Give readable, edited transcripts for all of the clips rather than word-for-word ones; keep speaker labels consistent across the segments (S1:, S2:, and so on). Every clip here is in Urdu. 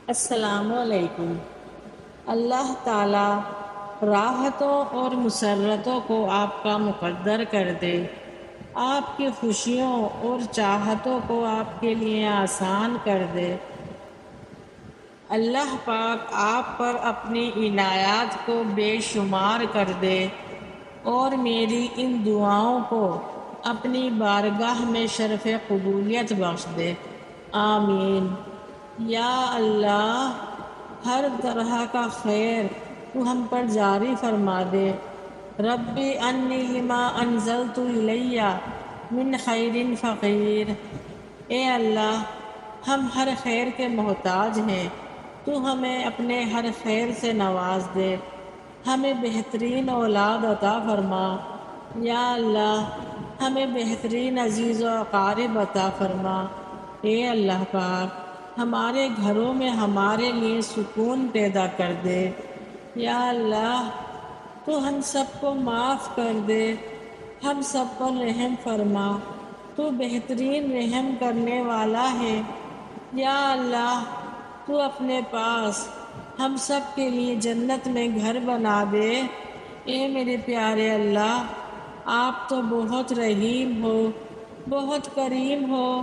S1: السلام علیکم۔ اللہ تعالیٰ راحتوں اور مسرتوں کو آپ کا مقدر کر دے، آپ کی خوشیوں اور چاہتوں کو آپ کے لیے آسان کر دے۔ اللہ پاک آپ پر اپنی عنایات کو بے شمار کر دے اور میری ان دعاؤں کو اپنی بارگاہ میں شرف قبولیت بخش دے، آمین۔ یا اللہ، ہر طرح کا خیر تو ہم پر جاری فرما دے۔ ربی انی لما انزلت الی من خیر فقیر۔ اے اللہ، ہم ہر خیر کے محتاج ہیں، تو ہمیں اپنے ہر خیر سے نواز دے، ہمیں بہترین اولاد عطا فرما۔ یا اللہ، ہمیں بہترین عزیز و اقارب عطا فرما۔ اے اللہ پاک، ہمارے گھروں میں ہمارے لیے سکون پیدا کر دے۔ یا اللہ، تو ہم سب کو معاف کر دے، ہم سب پر رحم فرما، تو بہترین رحم کرنے والا ہے۔ یا اللہ، تو اپنے پاس ہم سب کے لیے جنت میں گھر بنا دے۔ اے میرے پیارے اللہ، آپ تو بہت رحیم ہو، بہت کریم ہو،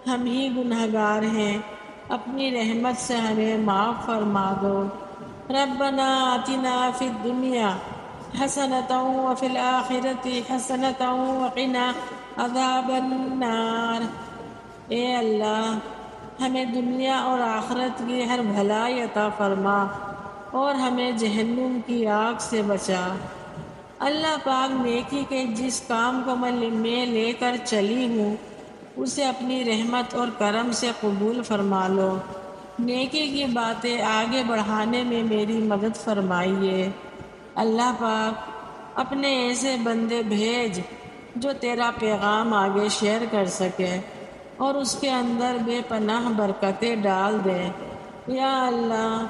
S1: ہم ہی گنہگار ہیں، اپنی رحمت سے ہمیں معاف فرما دو۔ ربنا آتنا فی الدنیا حسنۃ وفی الآخرۃ حسنۃ وقنا عذاب النار۔ اے اللہ، ہمیں دنیا اور آخرت کی ہر بھلائی عطا فرما اور ہمیں جہنم کی آگ سے بچا۔ اللہ پاک، نیکی کے جس کام کو میں لے کر چلی ہوں اسے اپنی رحمت اور کرم سے قبول فرما لو۔ نیکی کی باتیں آگے بڑھانے میں میری مدد فرمائیے۔ اللہ پاک، اپنے ایسے بندے بھیج جو تیرا پیغام آگے شیئر کر سکے اور اس کے اندر بے پناہ برکتیں ڈال دے۔ یا اللہ،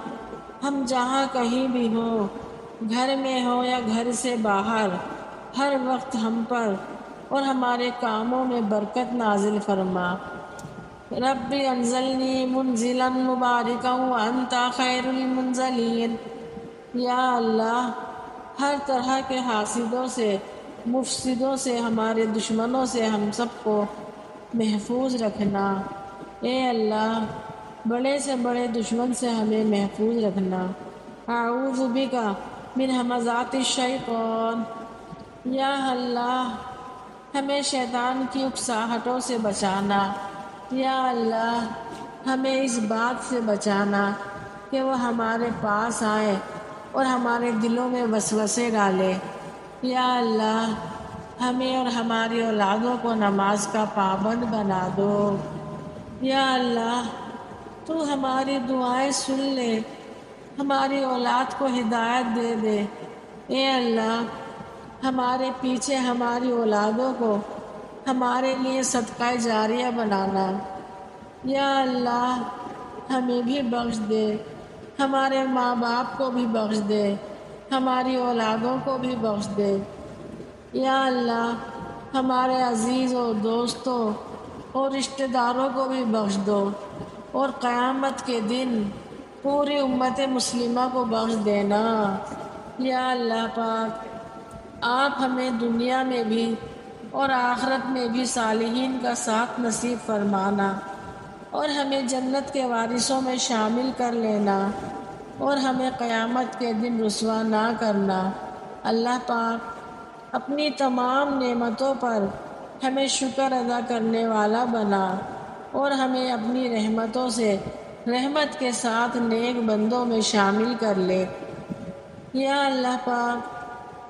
S1: ہم جہاں کہیں بھی ہوں، گھر میں ہوں یا گھر سے باہر، ہر وقت ہم پر اور ہمارے کاموں میں برکت نازل فرما۔ ربی انزلنی منزلا مبارکا وانت خیر المنزلین۔ یا اللہ، ہر طرح کے حاسدوں سے، مفسدوں سے، ہمارے دشمنوں سے ہم سب کو محفوظ رکھنا۔ اے اللہ، بڑے سے بڑے دشمن سے ہمیں محفوظ رکھنا۔ اعوذ بک من ہمزات الشیطان۔ یا اللہ، ہمیں شیطان کی اکساہٹوں سے بچانا۔ یا اللہ، ہمیں اس بات سے بچانا کہ وہ ہمارے پاس آئے اور ہمارے دلوں میں وسوسے ڈالے۔ یا اللہ، ہمیں اور ہماری اولادوں کو نماز کا پابند بنا دو۔ یا اللہ، تو ہماری دعائیں سن لے، ہماری اولاد کو ہدایت دے دے۔ اے اللہ، ہمارے پیچھے ہماری اولادوں کو ہمارے لیے صدقہ جاریہ بنانا۔ یا اللہ، ہمیں بھی بخش دے، ہمارے ماں باپ کو بھی بخش دے، ہماری اولادوں کو بھی بخش دے۔ یا اللہ، ہمارے عزیز و دوستوں اور رشتہ داروں کو بھی بخش دو اور قیامت کے دن پوری امت مسلمہ کو بخش دینا۔ یا اللہ پاک، آپ ہمیں دنیا میں بھی اور آخرت میں بھی صالحین کا ساتھ نصیب فرمانا اور ہمیں جنت کے وارثوں میں شامل کر لینا اور ہمیں قیامت کے دن رسوا نہ کرنا۔ اللہ پاک، اپنی تمام نعمتوں پر ہمیں شکر ادا کرنے والا بنا اور ہمیں اپنی رحمتوں سے رحمت کے ساتھ نیک بندوں میں شامل کر لے۔ یا اللہ پاک،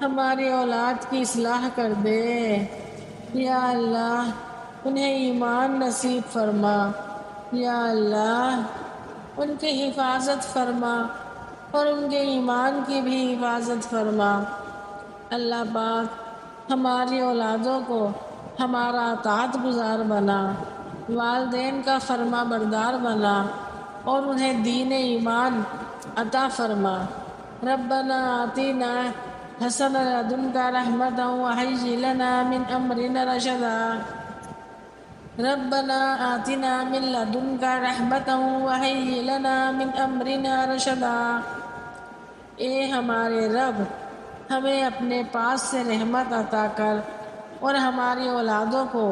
S1: ہماری اولاد کی اصلاح کر دے۔ یا اللہ، انہیں ایمان نصیب فرما۔ یا اللہ، ان کی حفاظت فرما اور ان کے ایمان کی بھی حفاظت فرما۔ اللہ پاک، ہماری اولادوں کو ہمارا اطاعت گزار بنا، والدین کا فرما بردار بنا اور انہیں دین ایمان عطا فرما۔ ربنا آتنا حسن لدنک رحمتا وہیئ لنا من امرنا رشدا۔ ربنا آتنا من لدنك رحمة وهيئ لنا من أمرنا رشدا۔ اے ہمارے رب، ہمیں اپنے پاس سے رحمت عطا کر اور ہماری اولادوں کو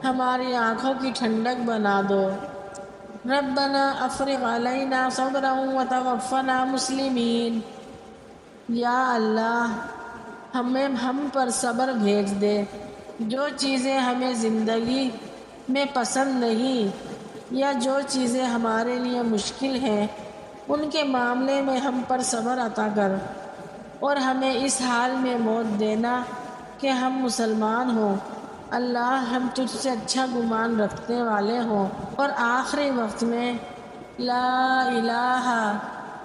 S1: ہماری آنکھوں کی ٹھنڈک بنا دو۔ ربنا افرغ علینا صبرا وتوفنا مسلمین۔ یا اللہ، ہم پر صبر بھیج دے۔ جو چیزیں ہمیں زندگی میں پسند نہیں یا جو چیزیں ہمارے لیے مشکل ہیں، ان کے معاملے میں ہم پر صبر عطا کر، اور ہمیں اس حال میں موت دینا کہ ہم مسلمان ہوں۔ اللہ، ہم تجھ سے اچھا گمان رکھنے والے ہوں اور آخری وقت میں لا الہ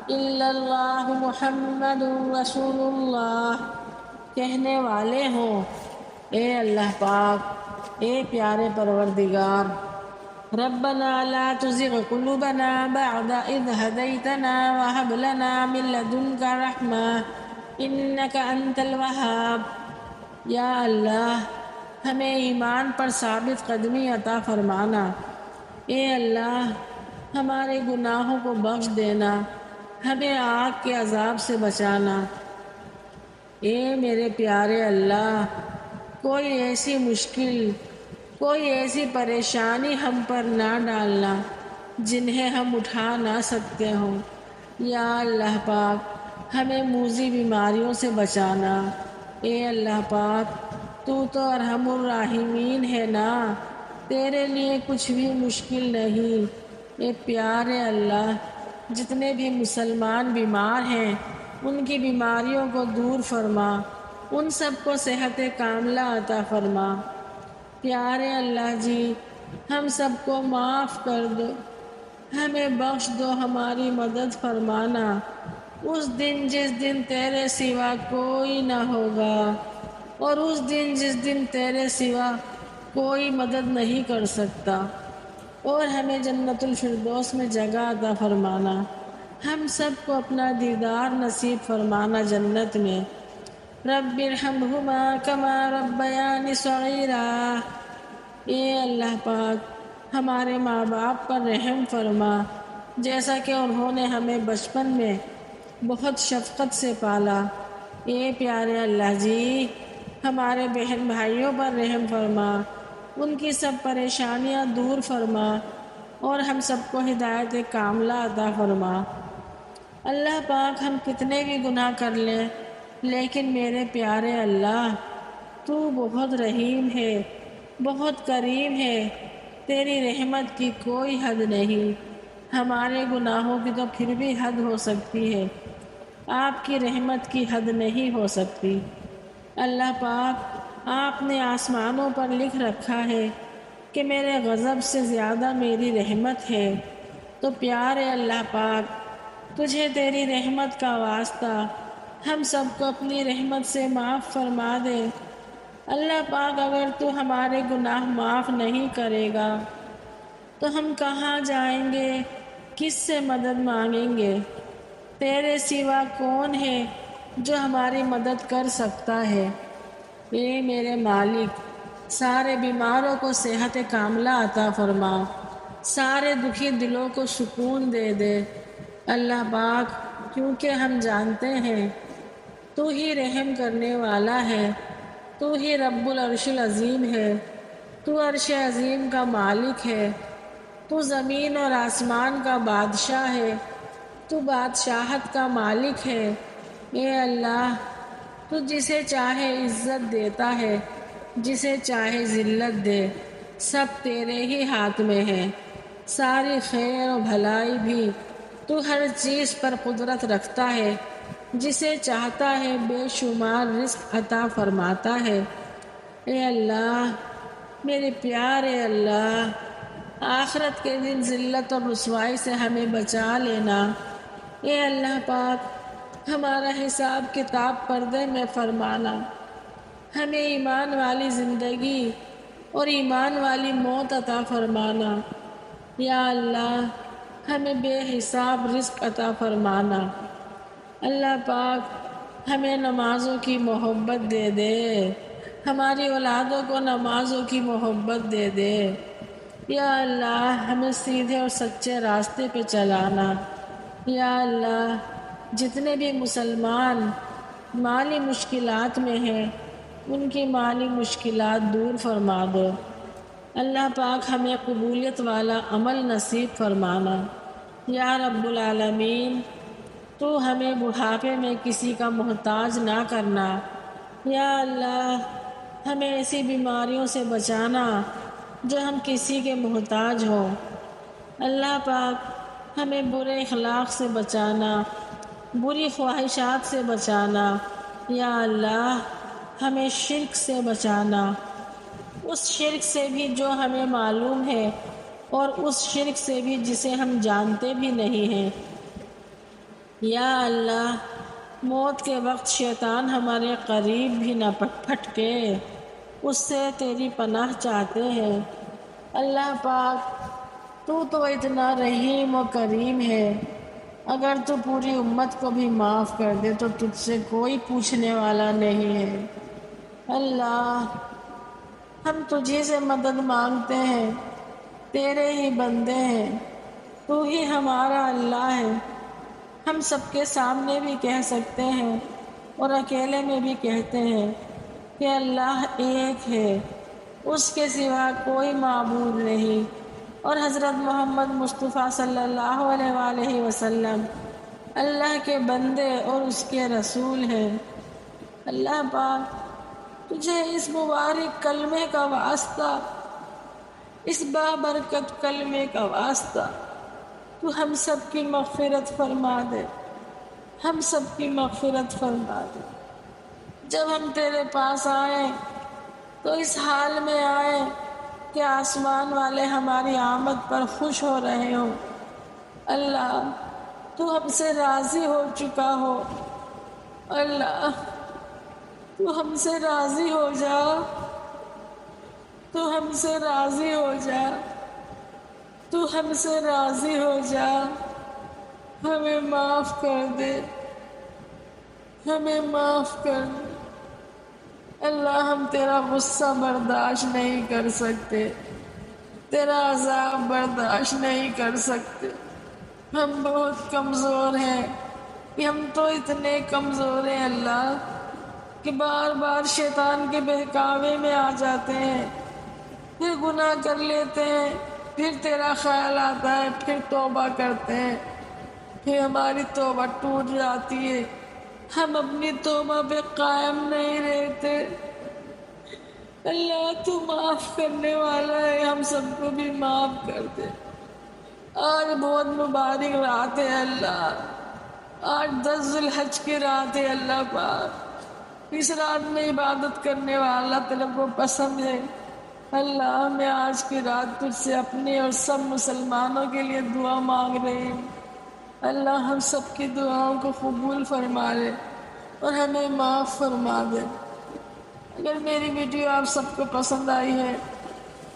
S1: الا اللہ محمد رسول اللہ کہنے والے ہوں۔ اے اللہ پاک، اے پیارے پروردگار، ربنا لا تزغ قلوبنا بعد اذ هديتنا وهب لنا من لدنك رحمة انك انت الوهاب۔ یا اللہ، ہمیں ایمان پر ثابت قدمی عطا فرمانا۔ اے اللہ، ہمارے گناہوں کو بخش دینا، ہمیں آگ کے عذاب سے بچانا۔ اے میرے پیارے اللہ، کوئی ایسی مشکل، کوئی ایسی پریشانی ہم پر نہ ڈالنا جنہیں ہم اٹھا نہ سکتے ہوں۔ یا اللہ پاک، ہمیں موذی بیماریوں سے بچانا۔ اے اللہ پاک، تو ارحم الراحمین ہے نا، تیرے لیے کچھ بھی مشکل نہیں۔ اے پیارے اللہ، جتنے بھی مسلمان بیمار ہیں ان کی بیماریوں کو دور فرما، ان سب کو صحت کاملہ عطا فرما۔ پیارے اللہ جی، ہم سب کو معاف کر دو، ہمیں بخش دو، ہماری مدد فرمانا اس دن جس دن تیرے سوا کوئی نہ ہوگا، اور اس دن جس دن تیرے سوا کوئی مدد نہیں کر سکتا، اور ہمیں جنت الفردوس میں جگہ عطا فرمانا، ہم سب کو اپنا دیدار نصیب فرمانا جنت میں۔ رب ارحمہما کما ربیانی صغیرا۔ اے اللہ پاک، ہمارے ماں باپ پر رحم فرما، جیسا کہ انہوں نے ہمیں بچپن میں بہت شفقت سے پالا۔ اے پیارے اللہ جی، ہمارے بہن بھائیوں پر رحم فرما، ان کی سب پریشانیاں دور فرما، اور ہم سب کو ہدایت کاملہ عطا فرما۔ اللہ پاک، ہم کتنے بھی گناہ کر لیں، لیکن میرے پیارے اللہ، تو بہت رحیم ہے، بہت کریم ہے، تیری رحمت کی کوئی حد نہیں۔ ہمارے گناہوں کی تو پھر بھی حد ہو سکتی ہے، آپ کی رحمت کی حد نہیں ہو سکتی۔ اللہ پاک، آپ نے آسمانوں پر لکھ رکھا ہے کہ میرے غضب سے زیادہ میری رحمت ہے، تو پیارے اللہ پاک، تجھے تیری رحمت کا واسطہ ہم سب کو اپنی رحمت سے معاف فرما دے۔ اللہ پاک، اگر تو ہمارے گناہ معاف نہیں کرے گا تو ہم کہاں جائیں گے، کس سے مدد مانگیں گے؟ تیرے سوا کون ہے جو ہماری مدد کر سکتا ہے؟ اے میرے مالک، سارے بیماروں کو صحت کاملہ عطا فرما، سارے دکھی دلوں کو سکون دے دے۔ اللہ پاک، کیونکہ ہم جانتے ہیں تو ہی رحم کرنے والا ہے، تو ہی رب العرش العظیم ہے، تو عرش عظیم کا مالک ہے، تو زمین اور آسمان کا بادشاہ ہے، تو بادشاہت کا مالک ہے۔ اے اللہ، تو جسے چاہے عزت دیتا ہے، جسے چاہے ذلت دے، سب تیرے ہی ہاتھ میں ہے۔ ساری خیر و بھلائی بھی تو ہر چیز پر قدرت رکھتا ہے، جسے چاہتا ہے بے شمار رزق عطا فرماتا ہے۔ اے اللہ، میرے پیارے اللہ، آخرت کے دن ذلت اور رسوائی سے ہمیں بچا لینا۔ اے اللہ پاک، ہمارا حساب کتاب پردے میں فرمانا، ہمیں ایمان والی زندگی اور ایمان والی موت عطا فرمانا۔ یا اللہ، ہمیں بے حساب رزق عطا فرمانا۔ اللہ پاک، ہمیں نمازوں کی محبت دے دے، ہماری اولادوں کو نمازوں کی محبت دے دے۔ یا اللہ ہمیں سیدھے اور سچے راستے پہ چلانا۔ یا اللہ جتنے بھی مسلمان مالی مشکلات میں ہیں ان کی مالی مشکلات دور فرما دو۔ اللہ پاک ہمیں قبولیت والا عمل نصیب فرمانا۔ یا رب العالمین تو ہمیں بڑھاپے میں کسی کا محتاج نہ کرنا۔ یا اللہ ہمیں ایسی بیماریوں سے بچانا جو ہم کسی کے محتاج ہوں۔ اللہ پاک ہمیں برے اخلاق سے بچانا، بری خواہشات سے بچانا۔ یا اللہ ہمیں شرک سے بچانا، اس شرک سے بھی جو ہمیں معلوم ہے اور اس شرک سے بھی جسے ہم جانتے بھی نہیں ہیں۔ یا اللہ موت کے وقت شیطان ہمارے قریب بھی نہ پھٹکے، اس سے تیری پناہ چاہتے ہیں۔ اللہ پاک تو اتنا رحیم و کریم ہے، اگر تو پوری امت کو بھی معاف کر دے تو تجھ سے کوئی پوچھنے والا نہیں ہے۔ اللہ ہم تجھی سے مدد مانگتے ہیں، تیرے ہی بندے ہیں، تو ہی ہمارا اللہ ہے۔ ہم سب کے سامنے بھی کہہ سکتے ہیں اور اکیلے میں بھی کہتے ہیں کہ اللہ ایک ہے، اس کے سوا کوئی معبود نہیں، اور حضرت محمد مصطفیٰ صلی اللہ علیہ وآلہ وسلم اللہ کے بندے اور اس کے رسول ہیں۔ اللہ پاک تجھے اس مبارک کلمے کا واسطہ، اس بابرکت کلمے کا واسطہ تو ہم سب کی مغفرت فرما دے، ہم سب کی مغفرت فرما دے۔ جب ہم تیرے پاس آئیں تو اس حال میں آئیں کہ آسمان والے ہماری آمد پر خوش ہو رہے ہوں۔ اللہ تو ہم سے راضی ہو چکا ہو، اللہ تو ہم سے راضی ہو جا، تو ہم سے راضی ہو جا، تو ہم سے راضی ہو جا، ہمیں معاف کر دے، ہمیں معاف کر دے۔ اللہ ہم تیرا غصہ برداشت نہیں کر سکتے، تیرا عذاب برداشت نہیں کر سکتے۔ ہم بہت کمزور ہیں، کہ ہم تو اتنے کمزور ہیں اللہ کہ بار بار شیطان کے بہکاوے میں آ جاتے ہیں، پھر گناہ کر لیتے ہیں، پھر تیرا خیال آتا ہے، پھر توبہ کرتے ہیں، پھر ہماری توبہ ٹوٹ جاتی ہے، ہم اپنی توبہ پہ قائم نہیں رہتے۔ اللہ تو معاف کرنے والا ہے، ہم سب کو بھی معاف کر دے۔ آج بہت مبارک رات ہے اللہ، آج 10 ذی الحج کی رات ہے اللہ پاک، اس رات میں عبادت کرنے والا تیرے کو پسند ہے۔ اللہ میں آج کی رات تجھ سے اپنے اور سب مسلمانوں کے لیے دعا مانگ رہے ہیں۔ اللہ ہم سب کی دعاؤں کو قبول فرما لے اور ہمیں معاف فرما دے۔ اگر میری ویڈیو آپ سب کو پسند آئی ہے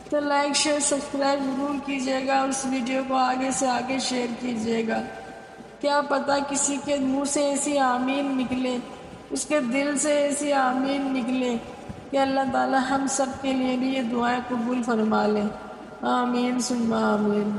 S1: تو لائک شیئر سبسکرائب ضرور کیجیے گا، اور اس ویڈیو کو آگے سے آگے شیئر کیجیے گا۔ کیا پتہ کسی کے منہ سے ایسی آمین نکلے، اس کے دل سے ایسی آمین نکلے کہ اللہ تعالی ہم سب کے لیے بھی یہ دعائیں قبول فرما لے۔ آمین ثم آمین۔